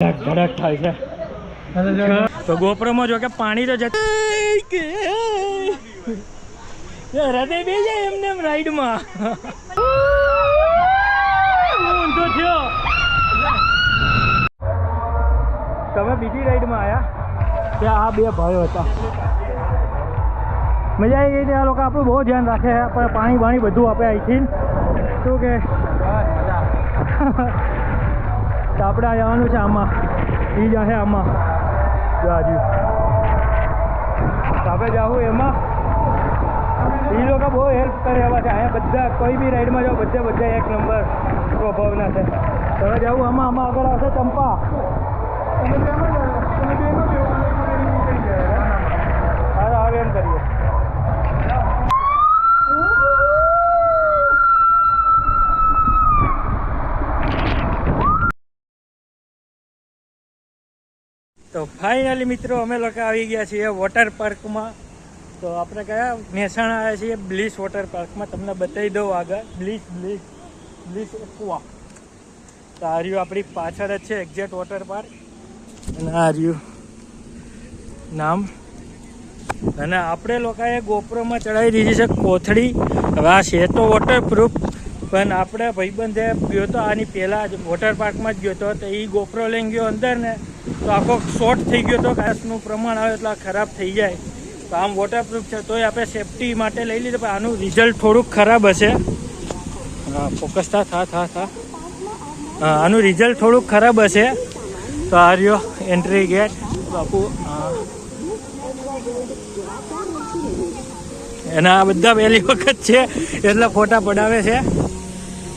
ધડક થાય છે તો ગોપ્રોમાં જો કે પાણી તો જતું હૃદય બે જાય એમને એમ રાઈડમાં ઊંધો થયો. તમે બીજી રાઈડમાં આવ્યા ત્યાં આ બે ભાઈઓ હતા. મજા આવી ગઈ. આ લોકો આપણું બહુ ધ્યાન રાખે છે પણ પાણી બાણી બધું આપે અહીંથી. શું કે તો આપણે જવાનું છે આમાં, એ જશે આમાં બાજુ. તો આપણે જાવું એમાં. એ લોકો બહુ હેલ્પ કરે એવા છે અહીંયા બધા. કોઈ બી રાઈડમાં જાઓ બધા એક નંબર સ્વભાવના છે. હવે જાવું આમાં. આમાં આગળ આવશે ચંપા. હા હવે એમ કરીએ. તો ફાઇનલી મિત્રો અમે લોકો આવી ગયા છીએ વોટર પાર્કમાં. તો આપણે કયા મહેસાણા આવ્યા છીએ બ્લીસ વોટર પાર્કમાં. તમને બતાવી દઉં આગળ બ્લીસ એક્વા. તો આ રહ્યું આપણી પાછળ જ છે એક્ઝેક્ટ વોટર પાર્ક. અને આ રહ્યું નામ. અને આપણે લોકોએ ગોપ્રોમાં ચડાવી દીધી છે કોથળી. હવે આ છે તો વોટરપ્રૂફ પણ આપણે ભાઈબંધે ગયો તો આની પહેલાં જ વોટર પાર્કમાં જ ગયો હતો. તો એ ગોપ્રો લઈને ગયો અંદર ને તો આખો શોર્ટ થઈ ગયો હતો. કાચનું પ્રમાણ આવે એટલે ખરાબ થઈ જાય. તો આમ વોટરપ્રૂફ છે તોય આપણે સેફટી માટે લઈ લીધું. પણ આનું રિઝલ્ટ થોડુંક ખરાબ હશે. હા ફોકસ થા. હા આનું રિઝલ્ટ થોડુંક ખરાબ હશે. તો આ રહ્યો એન્ટ્રી ગેટ બાપુ. હા એના બધા પહેલી વખત છે એટલે ફોટા પડાવે છે.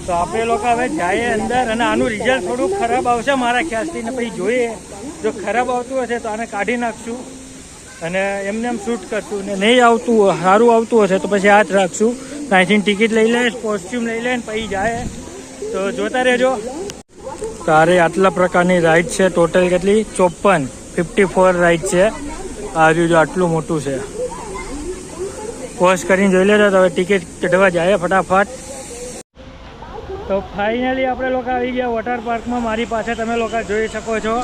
તો આપણે લોકો હવે જઈએ અંદર. અને આનું રિઝલ્ટ થોડુંક ખરાબ આવશે મારા ખ્યાલથી. ને પછી જોઈએ જો ખરાબ આવતું હશે તો આને કાઢી નાખશું અને એમને એમ શૂટ કરશું. ને નહીં આવતું સારું આવતું હશે તો પછી આ જ રાખશું. અહીંથી ટિકિટ લઈ લે, કોસ્ટ્યુમ લઈ લે ને પછી જાય. તો જોતા રહેજો. તારે આટલા પ્રકારની રાઈડ છે. ટોટલ કેટલી 54 રાઈડ છે. આ રહ્યું જો આટલું મોટું છે. પોઝ કરીને જોઈ લેજો. તો હવે ટિકિટ કઢવા જાય ફટાફટ. તો ફાઇનલી આપણે લોકો આવી ગયા વોટર પાર્કમાં. મારી પાસે તમે લોકો જોઈ શકો છો.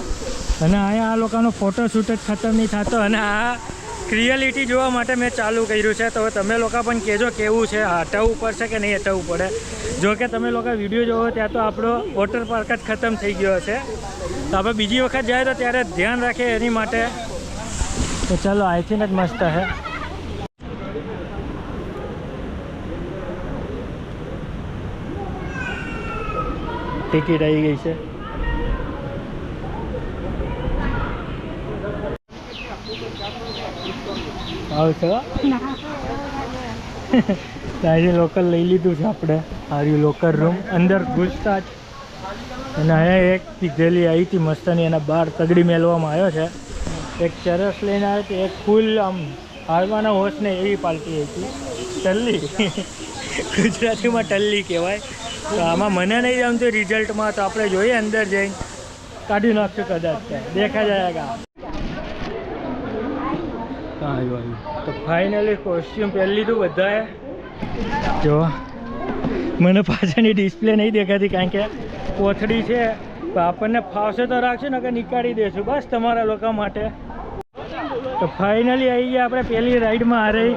અને અહીંયા આ લોકોનો ફોટોશૂટ જ ખતમ નહીં થતો. અને આ રિયાલિટી જોવા માટે મેં ચાલુ કર્યું છે. તો તમે લોકો પણ કહેજો કેવું છે, હટાવવું પડશે કે નહીં હટાવવું પડે. જો કે તમે લોકો વિડીયો જોવો ત્યાં તો આપણો વોટર પાર્ક જ ખતમ થઈ ગયો છે. તો આપણે બીજી વખત જાય તો ત્યારે ધ્યાન રાખીએ એની માટે. તો ચાલો અહીંથી જ મસ્ત છે. ટિકિટ આવી ગઈ છે. આવશે તારી લોકલ લઈ લીધું છે આપણે. આર્યું લોકલ રૂમ અંદર ઘૂસતા જ. અને અહીંયા એક પીધેલી આવી હતી મસ્તની. એના બહાર તગડી મેળવામાં આવ્યો છે. એક ચરસ લઈને આવ્યો તો એક ફૂલ આમ હારવાના હોશ ને એવી પાલટી હતી. ટલ્લી ગુજરાતીમાં ટલ્લી કહેવાય. તો આમાં મને નહીં જમતું રિઝલ્ટમાં. તો આપણે જોઈએ અંદર જઈને કાઢી નાખશું કદાચ. દેખા જાયગા. આવ્યું. તો ફાઇનલી કોસ્ટ્યુમ પહેરી લીધું બધાએ. જો મને પાછળની ડિસ્પ્લે નહીં દેખાતી કારણ કે કોથળી છે. તો આપણને ફાવશે તો રાખશું ને કે નીકાળી દઈશું બસ તમારા લોકો માટે. તો ફાઇનલી આવી ગયા આપણે પહેલી રાઈડમાં. આ રહી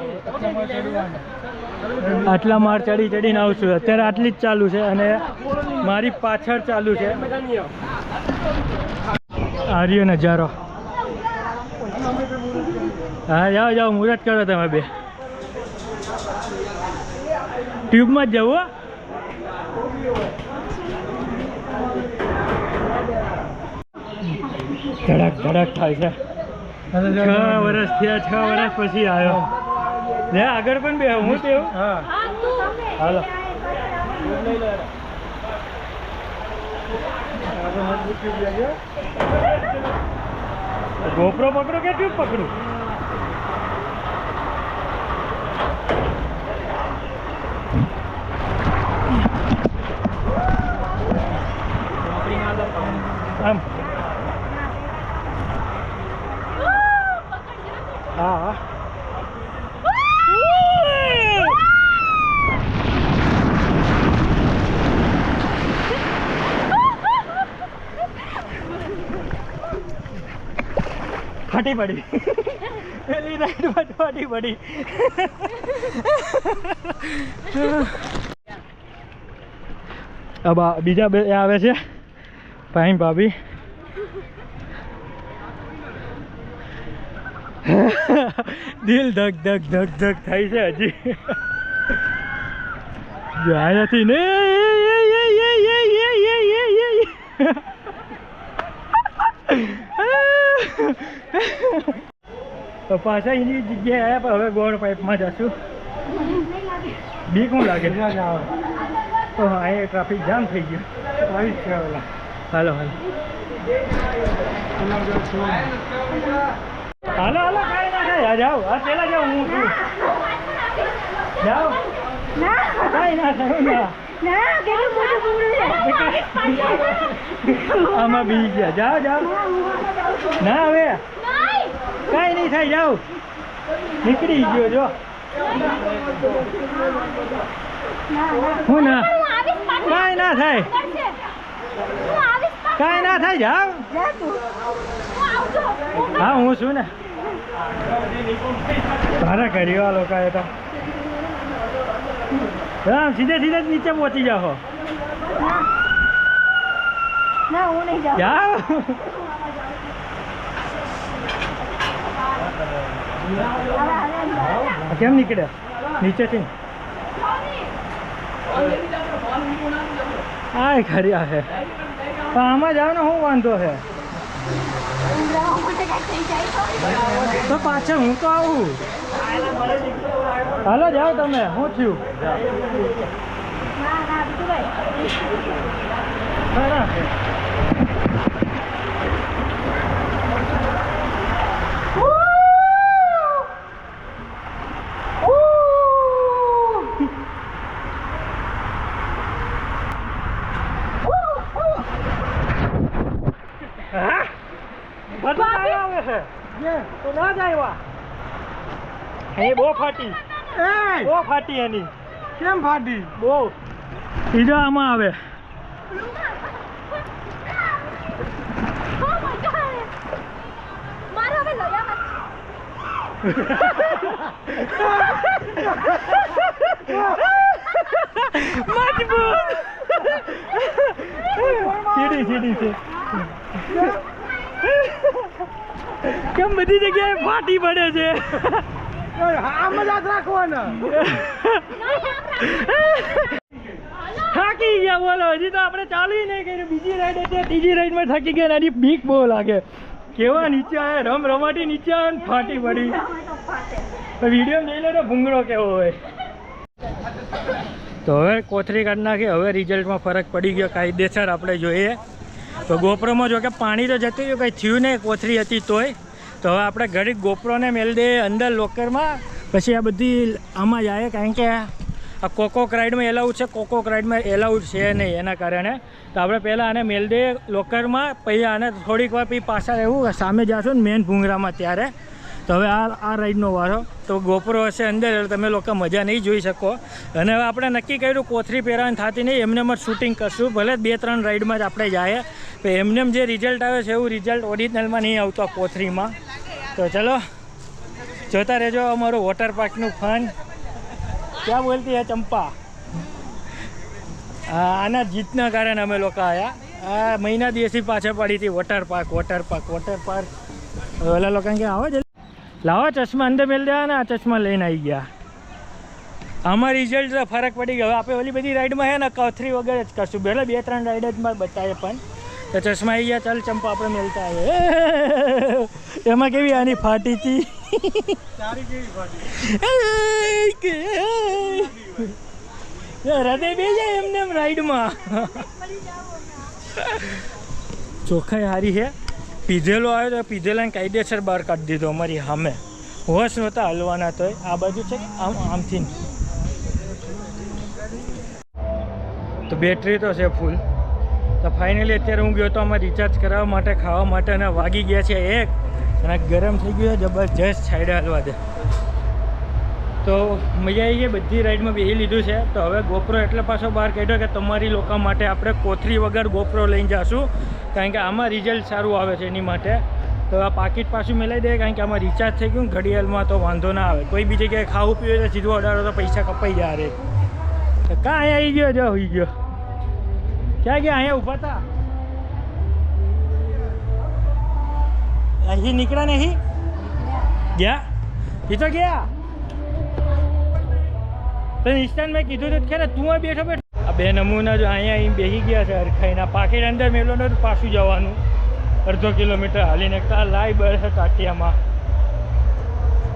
આટલા માળ ચડીને આવશું. અત્યારે આટલી જ ચાલુ છે અને મારી પાછળ ચાલુ છે. આ રહ્યો નજારો. હા જાઓ મુહૂર્ત કરો તમે બે. ટ્યુબમાં જ જવું. ધડક થાય છે. 6 વર્ષ થયા. 6 વર્ષ પછી આવ્યો. ને આગળ પણ બે હું તેવું. હા હાલો ગોપ્રો પકડો કે ટ્યુબ પકડું? આમ હા ફાટી પડી પેલી રાઈડમાં ફાટી પડી अब बीजा આવે છે ભાઈ ભાભી દિલ ધક ધક ધક ધક થાય છે હજી જાય નથી ને તો પાછા એની જગ્યાએ આવ્યા પણ હવે ગોળ પાઇપમાં જશું બીક શું લાગે તો હા એ ટ્રાફિક જામ થઈ ગયું આવી છે ઓલા હાલો હાલો હાલો હાલો કાંઈ ના થાય જાઓ હા પેલા જાઓ હું છું જાઓ કાંઈ ના થાય આમાં બી ગયા જાઓ જાઓ ના હવે કાંઈ નહીં થાય જાઓ નીકળી ગયો જો હું ના કાંઈ ના થાય કાંઈ ના થાય જાઓ હા હું છું ને સારા કર્યો આ લોકોએ તો રામ સીધે સીધે જ નીચે પહોંચી જાઓ જાઓ કેમ નીકળ્યા નીચેથી હા ખરી આ છે પણ આમાં જાવ ને શું વાંધો છે તો પાછળ હું તો આવું હાલો જાઓ તમે શું થયું ખરા છે તો ના જાય એ બહુ ફાટી બહુ ફાટી એની કેમ ફાટી બહુ બીજો આમાં આવે સીડી સીડી છે કેમ બધી જગ્યાએ ફાટી પડે છે આમ જ રાખવાના થાકી ગયા બોલો હજી તો આપણે ચાલુ નહીં કર્યું બીજી રાઈડ હતી ત્રીજી રાઈડમાં થાકી ગયા એની બીક બહુ લાગે કેવા નીચે આવ્યા રમાટી નીચે આવે ને ફાટી પડી વિડીયો લઈ લે તો ભૂંગળો કેવો હોય તો હવે કોથળી કાઢી નાખી હવે રિઝલ્ટમાં ફરક પડી ગયો કાયદેસર આપણે જોઈએ તો ગોપ્રોમાં જો કે પાણી તો જતું રહ્યું કંઈ થયું નહીં કોથળી હતી તોય તો હવે આપણે ઘડીક ગોપ્રોને મેળ દે અંદર લોકરમાં પછી આ બધી આમાં જાય કારણ કે આ કોકોક રાઈડમાં એલાઉડ છે કોકોક રાઈડમાં એલાઉડ છે નહીં એના કારણે તો આપણે પહેલાં આને મેળ દે લોકરમાં પછી આને થોડીક વાર પછી પાછા એવું સામે જાશો ને મેન ભૂંગરામાં ત્યારે તો હવે આ રાઈડનો વારો તો ગોપ્રો હશે અંદર એટલે તમે લોકો મજા નહીં જોઈ શકો અને હવે આપણે નક્કી કર્યું કોથળી પહેરવાની થતી નહીં એમને જ શૂટિંગ કરશું ભલે 2-3 રાઈડમાં જ આપણે જાય તો એમને જે રિઝલ્ટ આવે છે એવું રિઝલ્ટ ઓરિજિનલમાં નહીં આવતું આ કોથળીમાં તો ચલો જોતા રહેજો અમારું વોટર પાર્કનું ફન ક્યાં બોલતી હે ચંપા આના જીતના કારણે અમે લોકો આવ્યા આ મહિના દિવસથી પાછળ પડી હતી વોટર પાર્ક ઓલા લોકો કે આવો જલ્દી લાવો ચશ્મા અંદર મેળ દેવા ને આ ચશ્મા લઈને આવી ગયા આમાં રિઝલ્ટ ફરક પડી ગયો આપણે ઓલી બધી રાઈડમાં છે ને કોથળી વગર જ કરશું ભલે 2-3 રાઈડ જ બતાવે પણ તો ચશ્મા આવી ગયા ચાલ ચંપા આપણે મેળતા આવે એમાં કેવી આની ફાટી હતી હૃદય બે જાય એમને રાઈડમાં ચોખ્ખાઈ સારી છે પીધેલો આવ્યો તો પીધેલાને કાયદેસર બહાર કાઢી દીધો અમારી સામે હોશ નહોતા હલવાના તો આ બાજુ છે આમથી તો બેટરી તો છે ફૂલ તો ફાઇનલી અત્યારે હું ગયો તો આમાં રિચાર્જ કરાવવા માટે ખાવા માટે અને વાગી ગયા છે 1 અને ગરમ થઈ ગયું જબરજસ્ત સાઈડે હલવા દે તો મજા આવી ગઈ બધી રાઈડમાં બેસી લીધું છે તો હવે ગોપ્રો એટલે પાછો બહાર કાઢ્યો કે તમારી લોકો માટે આપણે કોથળી વગર ગોપ્રો લઈને જઈશું કારણ કે આમાં રિઝલ્ટ સારું આવે છે એની માટે તો આ પાકીટ પાછું મેળવી દે, કારણ કે આમાં રિચાર્જ થઈ ગયું ઘડિયાળમાં, તો વાંધો ના આવે. કોઈ બી જગ્યાએ ખાવું પીવું તો સીધું ઓર્ડર તો પૈસા કપાઈ જાય. રે તો કાં અહીંયા આવી ગયો? જો હોઈ ગયો. ક્યાં ગયા? અહીંયા ઊભા હતા. અહીં નીકળ્યા નહીં ગયા? એ તો ગયા. તો ઇન્સ્ટન્ટ મેં કીધું તો ખરે, તું બેઠો બેઠો. આ બે નમૂના જો અહીંયા બેસી ગયા છે હરખાઈના. પાકીટ અંદર મેલો ને પાછું જવાનું અડધો કિલોમીટર હાલીને. લાઈ બસ ટાટિયામાં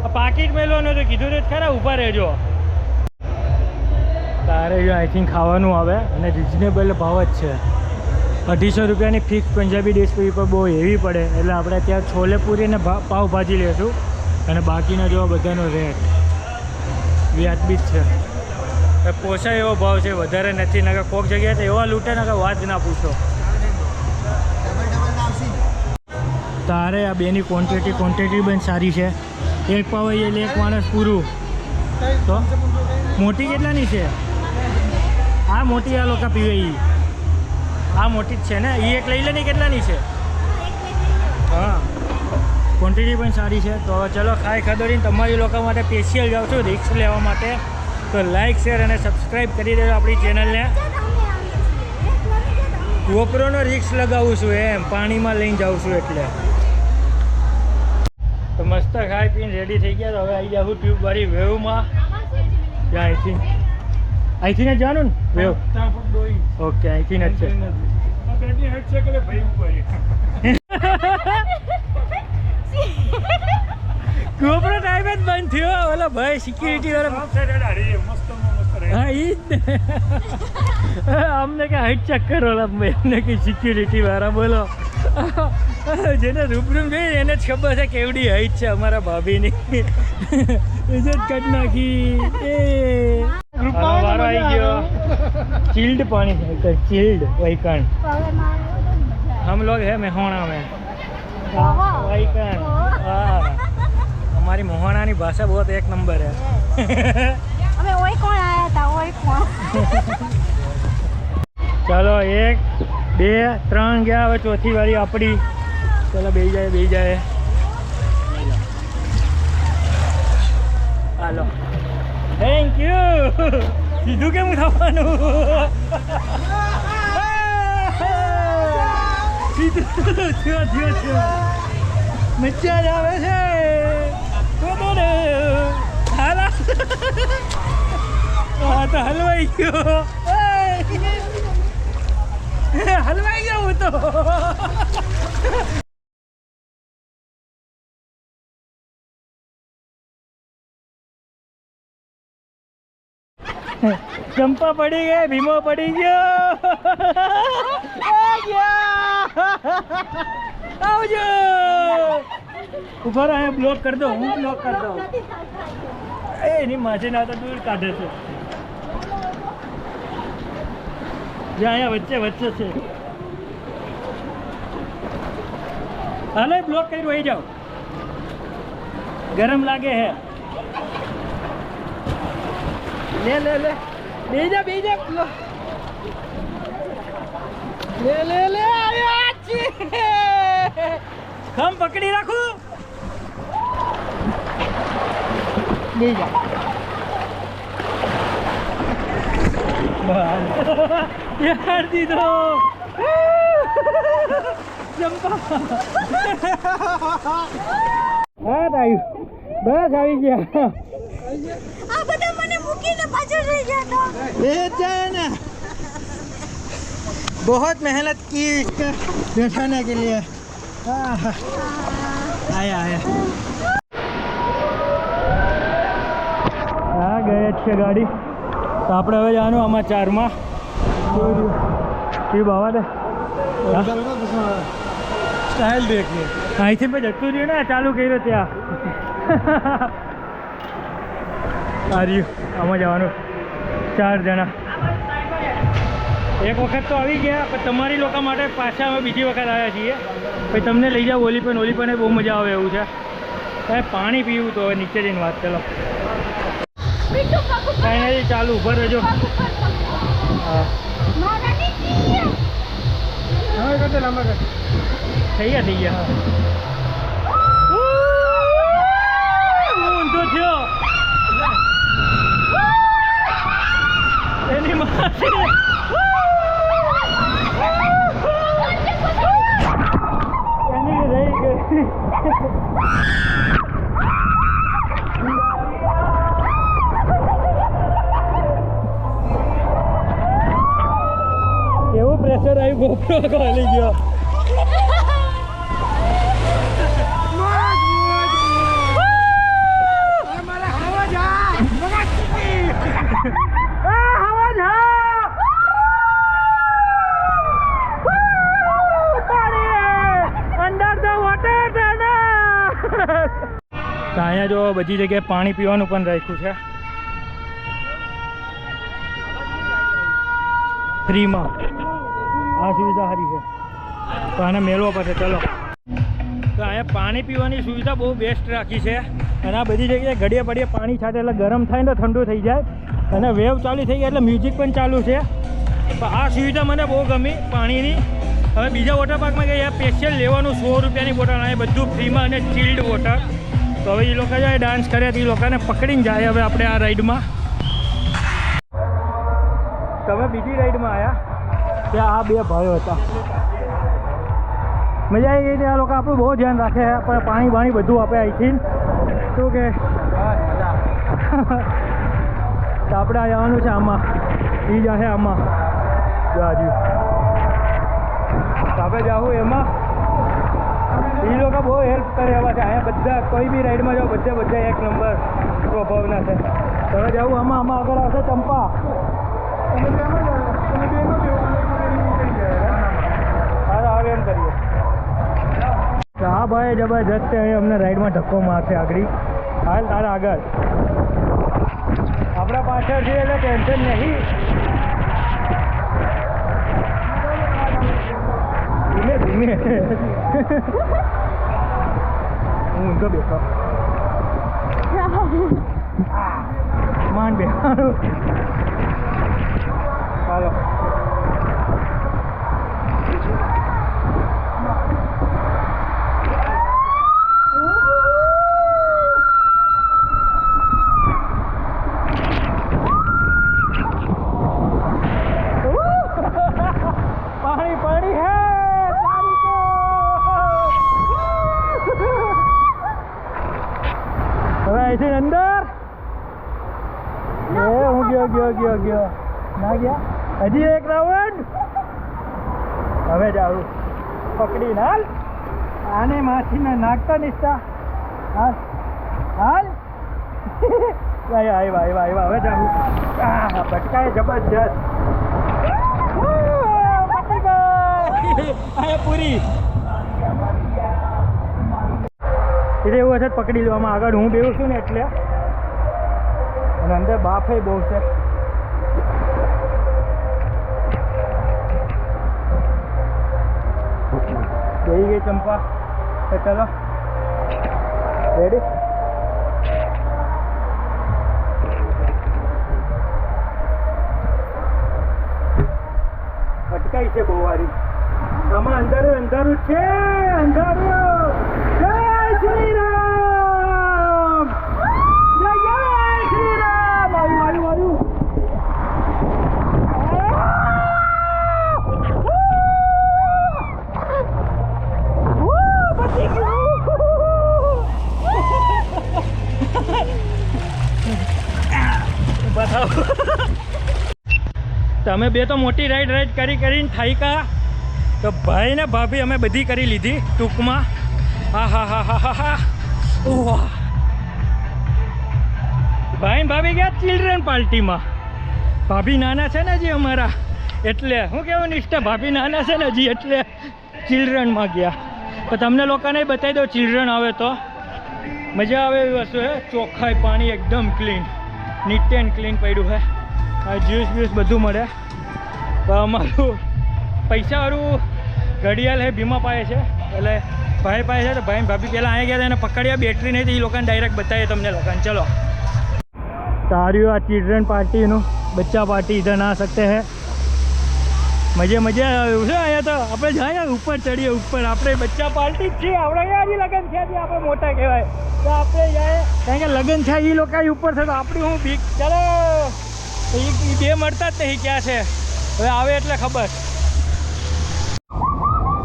આ પાકીટ મેલવાનું તો કીધું તો ખરા, ઊભા રહેજો. તારે જો આઈ થિંક ખાવાનું આવે અને રિઝનેબલ ભાવ જ છે. 250 રૂપિયાની ફિક્સ પંજાબી ડિશ પર બહુ હેવી પડે, એટલે આપણે ત્યાં છોલે પૂરી ને પાવભાજી લેશું. અને બાકીના જો બધાનો રેટ વ્યાજબી જ છે. પોસાય એવો ભાવ છે, વધારે નથી. નકર કોઈક જગ્યાએ તો એવા લૂંટે ને કે વાત ના પૂછો. તારે આ બેની ક્વોન્ટિટી પણ સારી છે. એક પાવ એટલે એક માણસ પૂરું. તો મોટી કેટલાની છે? આ મોટી આ લોકો પીવે એ. આ મોટી જ છે ને, એ એક લઈ લે ને. કેટલાની છે? હા, ક્વોન્ટિટી પણ સારી છે. તો ચલો ખાઈ ખાધોરીને તમારી લોકો માટે સ્પેશિયલ જાઉં છું રિક્સ લેવા માટે. તો લાઇક શેર અને સબસ્ક્રાઈબ કરી દેજો આપણી ચેનલને. ગોપ્રોનો રિક્સ લગાવું છું એમ, પાણીમાં લઈને જાઉં છું એટલે. તો મસ્ત ખાઈ પીને રેડી થઈ ગયા. તો હવે આવી જાઉં ટ્યુબ વાળી વેવમાં. ત્યાં અહીંથી જ જવાનું ને વેવ? ઓકે, અહીંથી જ છે. ગોપ્રો ટાઈમ જ બંધ થયો. ઓલો ભાઈ સિક્યુરિટી વાળા. હા, એ જ ને. અમને કે હાઈટ ચેક કરો. એમને કે સિક્યુરિટી વાળા બોલો. જેને રૂબરૂ જોઈએ એને જ ખબર છે કેવડી હાઈટ છે અમારા ભાભીની. ઇજ્જત કરી નાખી. વારો આવી ગયો. चिल्ड पानी है, चिल्ड वहीकन. हम लोग है मेहोणा में. वहीकन. हाँ, हमारी मोहना की भाषा बहुत एक नंबर है. अबे वही कौन आया था? वही कौन? चलो 1 2 3 गया. હવે ચોથી વારી આપણી. ચલો બેસી જાય. હાલો, થેન્ક યુ. સીધું કેમ ખાવાનું? સીધું થયો. મજા જ આવે છે. હાલા, હા તો હલવાઈ ગયો. હલવાઈ ગયો હું તો. ચંપા પડી ગઈ, ભીમો પડી ગયો. આવજો. ઉભા રહો, બ્લોક કરી દો. હું બ્લોક કરી દઉં. એની માથે ના તો દૂર કાઢે છે. જ્યાં અહીંયા વચ્ચે છે. હાલો, બ્લોક કરી વહી જાઓ. ગરમ લાગે હે. ले बेजा ले हम पकड़ी रखो. बेजा यार दीदो चंपा. हाँ भाई, बस આવી ગયા. આ બધા મને મૂકીને પાછળ રહી ગયા તો. बेचैन. बहुत मेहनत की इसके बैठाने के लिए. आया आ गए છે ગાડી. તો આપણે હવે જવાનું આમાં 4માં. એ બાવા દે સ્ટાઇલ દેખીએ. અહીંથી મેં જતું રહ્યું ને, ચાલુ કર્યો ત્યાં. આર્યું આમાં જવાનું 4 જણા. એક વખત તો આવી ગયા, પણ તમારી લોકો માટે પાછા અમે બીજી વખત આવ્યા છીએ. પછી તમને લઈ જાઓ ઓલીપન બહુ મજા આવે એવું છે. પાણી પીવું તો હવે નીચે જઈને વાત કરો. ફાઇનલી ચાલુ, ઉભા રહેજો. હા, થઈ ગયા. થયો એની માસી એની રહી ગઈ કેવું પ્રેશર આવ્યું ગોપરો ખાલી ગયો અહીંયા જો બધી જગ્યાએ પાણી પીવાનું પણ રાખ્યું છે ફ્રીમાં આ સુવિધા સારી છે તો આને મેળવો પડશે ચલો તો અહીંયા પાણી પીવાની સુવિધા બહુ બેસ્ટ રાખી છે અને આ બધી જગ્યાએ ઘડીએ પડીએ પાણી છાંટે એટલે ગરમ થાય ને ઠંડુ થઈ જાય અને વેવ ચાલુ થઈ ગયા એટલે મ્યુઝિક પણ ચાલુ છે તો આ સુવિધા મને બહુ ગમી પાણીની હવે બીજા વોટર પાર્કમાં ગયા સ્પેશિયલ લેવાનું 100 રૂપિયાની બોટલ અને બધું ફ્રીમાં અને ચિલ્ડ વોટર તો હવે એ લોકો જાય ડાન્સ કરે તો એ લોકોને પકડીને જાય હવે આપણે આ રાઈડમાં તમે બીજી રાઈડમાં આવ્યા ત્યાં આ બે ભાઈઓ હતા મજા આવી ગઈ આ લોકો આપણું બહુ ધ્યાન રાખે આપણે પાણી બાણી બધું આપે અહીંથી શું કે તો આપણે આ જવાનું છે આમાં એ જશે આમાં બાજુ તો આપણે જાઉં એમાં એ લોકો બહુ હેલ્પ કરે એવા છે અહીંયા બધા કોઈ બી રાઈડમાં જાઓ બધા એક નંબર સ્વભાવના છે હવે જાઉં આમાં આગળ આવશે ચંપા આવે એમ કરીએ તો હા ભાઈ જબરજસ્ત છે અમને રાઈડમાં ધક્કો મારશે આગળ હાલ તારા આગળ આપણા પાછળ છે એટલે ટેન્શન નહીં ધીમે ધીમે ઊંઘો બેઠો માન બેઠાનું ચાલો અંદર હું ગયો ના ગયા હજી એક રાઉન્ડ હવે જાઉં પકડીને હાલ આને માછીને નાખતા નિસ્તા હાલ હાલ આવ્યા હવે જાઉં ભટકાય જબરજસ્ત પૂરી એટલે એવું હશે પકડી લેવામાં આગળ હું બેવું છું ને એટલે અને અંદર બાફે બહુ છે બેસી ગઈ ચંપા તો ચલો રેડી અટકાઈ છે બહુ વારી આમાં અંધારું જ છે અંધારું જય શ્રી રામ જય શ્રી રામ આવ્યું બતાવો તમે બે તો મોટી રાઈડ કરીને થાઈકા તો ભાઈ ને ભાભી અમે બધી કરી લીધી ટૂંકમાં હા ભાઈ ભાભી ગયા ચિલ્ડ્રન પાર્ટીમાં ભાભી નાના છે ને હજી અમારા એટલે હું કેવું નિષ્ઠા ભાભી નાના છે ને હજી એટલે ચિલ્ડ્રનમાં ગયા તો તમને લોકોને બતાવી દો ચિલ્ડ્રન આવે તો મજા આવે એવી વસ્તુ છે ચોખ્ખાઈ પાણી એકદમ ક્લીન નીટ એન્ડ ક્લીન પડ્યું છે આ જ્યુસ બ્યુસ બધું મળે તો અમારું પૈસાવાળું ઘડિયાળ છે ભીમા પાસે છે એટલે ભાઈ પાસે છે તો ભાઈ ભાભી પહેલાં અહીંયા ગયા હતા એને પકડ્યા બેટરી નહીં તો એ લોકોને ડાયરેક્ટ બતાવીએ તમને લોકોને ચલો સારું આ ચિલ્ડ્રન पार्टी નું बच्चा पार्टी इधर ना सकते हैं મજા આવ્યું છે અહીંયા તો આપણે જાય ઉપર ચડીએ ઉપર આપણે બચ્ચા પાર્ટી જ છીએ આપણે અહીંયા લગ્ન થયા છે આપણે મોટા કહેવાય તો આપણે જાય કારણ કે લગ્ન થયા એ લોકો ઉપર છે તો આપણી હું બીક ચાલો એ બે મળતા જ નહીં ક્યાં છે હવે આવે એટલે ખબર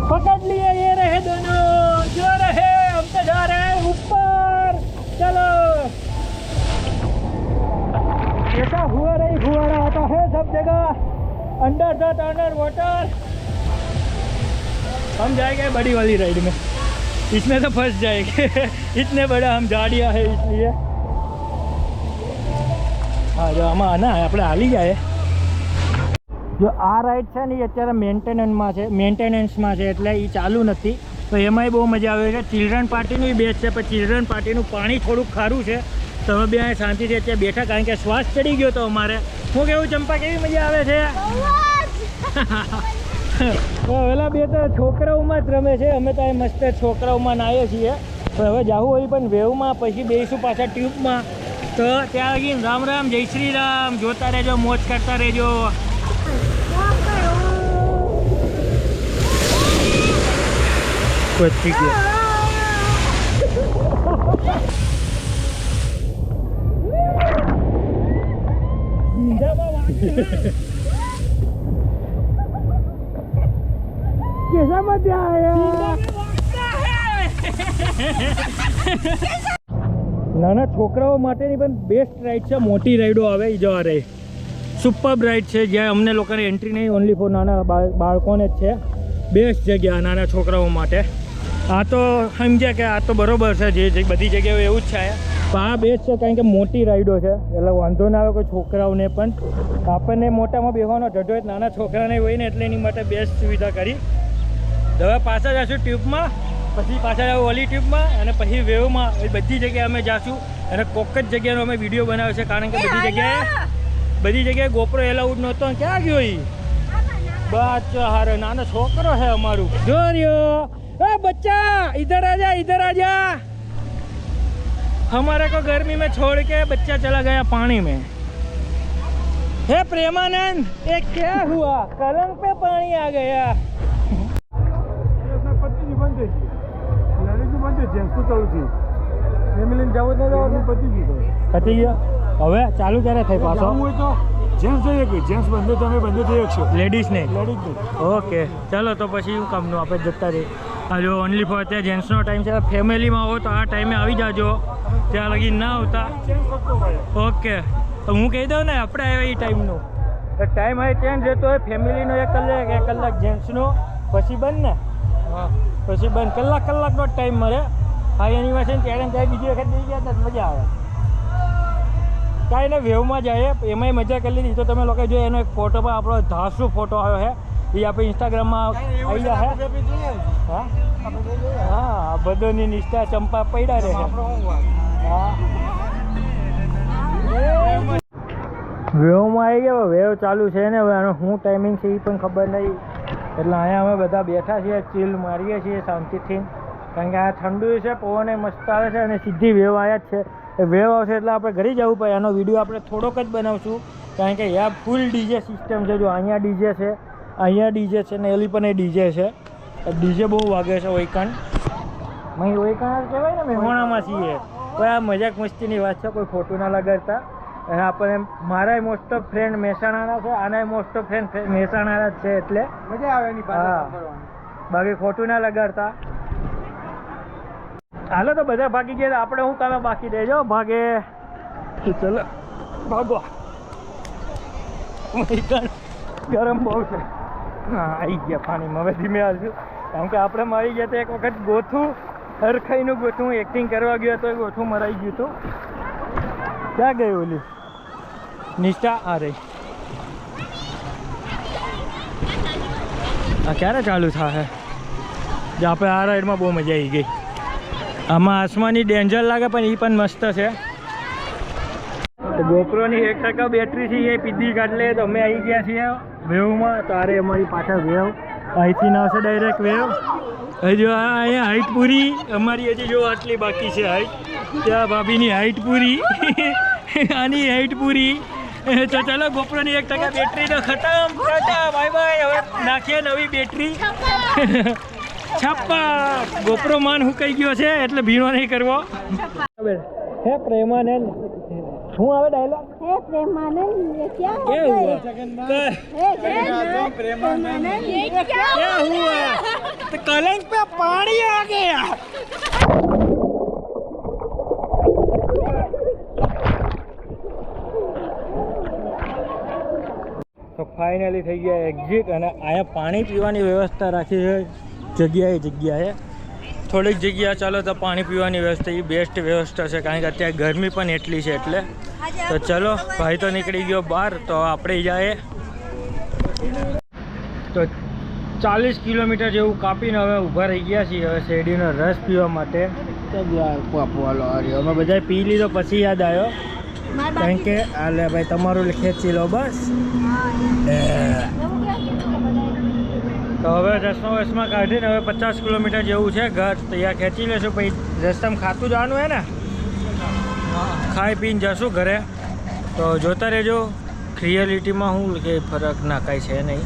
પકડ લીએ ये रहे दोनों जो रहे हम तो जा रहे हैं ऊपर चलो ऐसा हुआ नहीं फुहारा आता है सब जगह अंडर द अंडर वाटर हम जाएंगे बड़ी वाली राइड में इसमें तो फंस जाएंगे इतने बड़ा हम झाड़िया है इसलिए हाँ जो आमा आना है अपने हाली जाए जो आ राइड છે ને એ અત્યારે મેન્ટેનન્સમાં છે એટલે એ ચાલુ નથી તો એમાંય બહુ મજા આવે છે ચિલ્ડ્રન પાર્ટીનું બેસ્ટ છે પણ ચિલ્ડ્રન પાર્ટીનું પાણી થોડુંક ખારું છે તમે બે અહીં શાંતિથી અત્યારે બેઠા કારણ કે શ્વાસ ચડી ગયો તો અમારે હું કેવું ચંપા કેવી મજા આવે છે પેલા બે તો છોકરાઓમાં જ રમે છે અમે તો અહીં મસ્ત છોકરાઓમાં નાહીએ છીએ પણ હવે જવું હોય પણ વેવમાં પછી બેસીશું પાછા ટ્યુબમાં તો ત્યાં લગી રામ રામ જય શ્રી રામ જોતા રહેજો મોજ કરતા રહેજો ठीक है कैसा मजा आया નાના છોકરાઓ માટેની પણ બેસ્ટ રાઈડ છે મોટી રાઈડો આવે એ જવા રહી સુપર રાઈડ છે જ્યાં અમને લોકોને એન્ટ્રી નહીં ઓનલી ફોર નાના બાળકોને જ છે બેસ્ટ જગ્યા નાના છોકરાઓ માટે આ તો સમજ્યા કે આ તો બરોબર છે જે બધી જગ્યાએ એવું જ છે પણ આ બેસ્ટ છે કારણ કે મોટી રાઈડો છે એટલે વાંધો ના આવે કોઈ છોકરાઓને પણ આપણને મોટામાં બેસવાનો ઢઢો જ નાના છોકરાને હોય ને એટલે એની માટે બેસ્ટ સુવિધા કરી હવે પાછા જઈશું ટ્યુબમાં પછી પાછા જાવ ઓલી ટ્યુબમાં અને પછી વેવમાં બધી જગ્યાએ અમે જઈશું અને કોક જ જગ્યાનો અમે વિડીયો બનાવ્યો છે કારણ કે બધી જગ્યાએ ગોપરો એલાઉડ નહોતો ક્યાં ગયો એ બચ્ચા હારે નાનો છોકરો है हमारू जो रियो ए बच्चा इधर आ जा हमारे को गर्मी में छोड़ के बच्चा चला गया पानी में हे प्रेमानंद ये क्या हुआ कलंक पे पानी आ गया પતી ગયો હવે ચાલુ ક્યારે થઈ પાછો જેન્ટ્સ જઈએ કે જેન્ટ્સ બંને તમે બંને જઈ શકશો લેડીઝ ને લેડીઝ ઓકે ચાલો તો પછી શું કામનું આપણે જતા રહીએ આ જો ઓનલી ફોર ત્યાં જેન્ટ્સનો ટાઈમ છે ફેમિલીમાં હો તો આ ટાઈમે આવી જાજો ત્યાં લગી ના આવતા ઓકે તો હું કહી દઉં ને આપણે આવ્યા એ ટાઈમનું ટાઈમ હવે ચેન્જ રહેતો હોય ફેમિલીનો 1 કલાક જેન્ટ્સનો પછી બંધ ને હા પછી બંધ કલાકનો જ ટાઈમ મળે હા એનિમેશન ત્યારે ત્યાં બીજી વખત જઈ ગયા તો મજા આવે કાંઈ ને વેવમાં જાય એમાંય મજા કરી લીધી તો તમે લોકો જો એનો એક ફોટો પણ આપણો ધાસુ ફોટો આવ્યો છે એ આપણે ઇન્સ્ટાગ્રામમાં આવી જાય હા હા બધોની નિષ્ઠા ચંપા પડ્યા રહે હા વેવમાં આવી ગયા વેવ ચાલુ છે ને હવે આનો શું ટાઈમિંગ છે એ પણ ખબર નહીં એટલે અહીંયા અમે બધા બેઠા છીએ ચીલ મારીએ છીએ શાંતિથી કારણ કે આ ઠંડુ છે પવન મસ્ત આવે છે અને સીધી વેવ આવ્યા જ છે વેવ આવશે એટલે આપણે ઘરે જવું પડે એનો વિડીયો આપણે થોડોક જ બનાવશું કારણ કે યા ફૂલ ડીજે સિસ્ટમ છે જો અહીંયા ડીજે છે ને એલી પણ એ ડીજે છે ડીજે બહુ વાગે છે ઓઈકાન ઓઈકાન કહેવાય ને મહેમાણામાં છીએ કોઈ આ મજાક મસ્તીની વાત છે કોઈ ખોટું ના લગાડતા અને આપણે મારા મોસ્ટ ઓફ ફ્રેન્ડ મહેસાણાના છે આના મોસ્ટ ઓફ ફ્રેન્ડ મહેસાણાના જ છે એટલે મજા આવે એની પાસે બાકી ખોટું ના લગાડતા હાલો તો બધા ભાગી ગયા આપણે હું તમે બાકી દેજો ભાગે ચલો ભાગો ગરમ બહુ છે હા આવી ગયા પાણીમાં હવે ધીમે આવશું કારણ કે આપણે મારી ગયા તો એક વખત ગોથું હરખાઈનું ગોથું એક્ટિંગ કરવા ગયો તો ગોથું મરાઈ ગયું હતું ક્યાં ગઈ ઓલી નિષ્ઠા આ રહી આ ક્યારે ચાલુ થાય જે આપણે આ રાઈડમાં બહુ મજા આવી ગઈ આમાં આસમાની ડેન્જર લાગે પણ એ પણ મસ્ત છે ગોપ્રોની 1% બેટરી છે એ પીધી કાઢલે તો અમે આવી ગયા છીએ વેવમાં તારે અમારી પાછળ વેવ અહીંથી આવશે ડાયરેક્ટ વેવ હજુ અહીંયા હાઈટ પૂરી અમારી હજી જો આટલી બાકી છે હાઈટ ત્યાં ભાભીની હાઈટ પૂરી આની હાઈટ પૂરી તો ચાલો ગોપ્રોની 1% બેટરી તો ખતમ. Tata bye bye. હવે નાખીએ નવી બેટરી. છપ્પા ગોપ્રો માન હુકાઈ ગયો છે એટલે ભીણો નહીં કરવો. હે પ્રેમાનંદ હું આવે ડાયલોગ હે પ્રેમાનંદ ये क्या हो क्या हुआ प्रेमानंद ये क्या क्या हुआ तो कलंक पे पानी आ गया. તો ફાઇનલી થઈ ગયા એક્ઝિટ અને અહીંયા પાણી પીવાની વ્યવસ્થા રાખી છે જગ્યાએ. થોડીક જગ્યા ચાલો તો પાણી પીવાની વ્યવસ્થા એ બેસ્ટ વ્યવસ્થા છે કારણ કે અત્યારે ગરમી પણ એટલી છે એટલે. તો ચલો ભાઈ તો નીકળી ગયો બહાર તો આપણે જાય તો 40 કિલોમીટર જેવું કાપીને હવે ઊભા રહી ગયા છીએ હવે શેરડીનો રસ પીવા માટે. અમે બધા પી લીધો પછી યાદ આવ્યો કારણ કે આલે ભાઈ તમારું ખેંચી લો બસ. તો હવે રસમાં કાઢીને હવે 50 કિલોમીટર જેવું છે ઘર ત્યાં ખેંચી લેશું પછી રસ્તામાં ખાતું જવાનું હે ને ખાઈ પીને જશું ઘરે. તો જોતા રહેજો રિયાલિટીમાં હું કે ફરક ના કાંઈ છે નહીં.